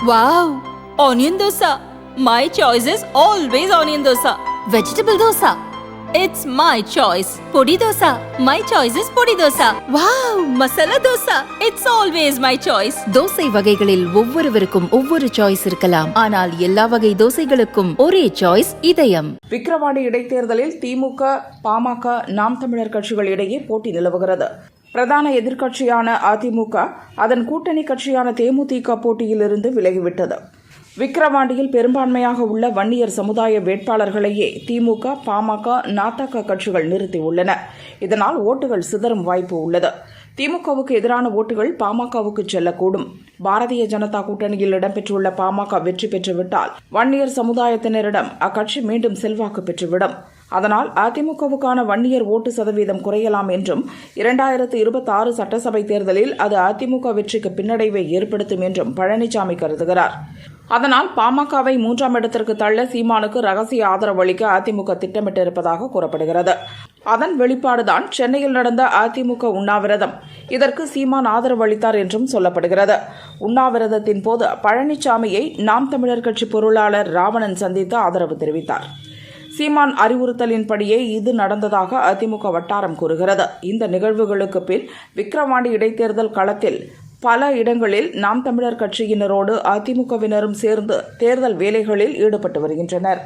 Wow! Onion dosa. My choice is always onion dosa. Vegetable dosa. It's my choice. Podi dosa. My choice is podi dosa. Wow! Masala dosa. It's always my choice. Dosa வகைகளில் ஒவ்வொருவருக்கும் ஒவ்வொரு choice இருக்கலாம். ஆனால் எல்லா வகை தோசைகளுக்கும் ஒரே choice இதயம். விக்கிரவாண்டி இடைத்தேர்தலில் திமுக, பாமக, நாம் தமிழர் கட்சிகள் இடையே போட்டி நிலவுகிறது. பிரதான எதிர்க்கட்சியான அதிமுக அதன் கூட்டணி கட்சியான தேமுதிக போட்டியிலிருந்து விலகிவிட்டது. விக்கிரவாண்டியில் பெரும்பான்மையாக உள்ள வன்னியர் சமுதாய வேட்பாளர்களையே திமுக, பாமக, நாதக கட்சிகள் நிறுத்தியுள்ளன. இதனால் ஓட்டுகள் சிதறும் வாய்ப்பு உள்ளது. திமுகவுக்கு எதிரான ஓட்டுகள் பாமகவுக்கு செல்லக்கூடும். பாரதிய ஜனதா கூட்டணியில் இடம்பெற்றுள்ள பாமக வெற்றி பெற்றுவிட்டால் வன்னியர் சமுதாயத்தினரிடம் அக்கட்சி மீண்டும் செல்வாக்கு பெற்றுவிடும். அதனால் அதிமுகவுக்கான வன்னியர் ஓட்டு சதவீதம் குறையலாம் என்றும் 2026 சட்டசபை தேர்தலில் அது அதிமுக வெற்றிக்கு பின்னடைவை ஏற்படுத்தும் என்றும் பழனிசாமி கருதுகிறார். அதனால் பாமகவை 3ஆம் இடத்திற்கு தள்ள சீமானுக்கு ரகசிய ஆதரவு அளிக்க அதிமுக திட்டமிட்டிருப்பதாக கூறப்படுகிறது. அதன் வெளிப்பாடுதான் சென்னையில் நடந்த அதிமுக உண்ணாவிரதம். இதற்கு சீமான் ஆதரவு அளித்தார் என்றும் சொல்லப்படுகிறது. உண்ணாவிரதத்தின் போது பழனிசாமியை நாம் தமிழர் கட்சி பொருளாளர் ராவணன் சந்தித்து ஆதரவு தெரிவித்தார். சீமான் அறிவுறுத்தலின்படியே இது நடந்ததாக அதிமுக வட்டாரம் கூறுகிறது. இந்த நிகழ்வுகளுக்கு பின் விக்கிரவாண்டி இடைத்தேர்தல் களத்தில் பல இடங்களில் நாம் தமிழர் கட்சியினரோடு அதிமுகவினரும் சேர்ந்து தேர்தல் வேலைகளில் ஈடுபட்டு வருகின்றனர்.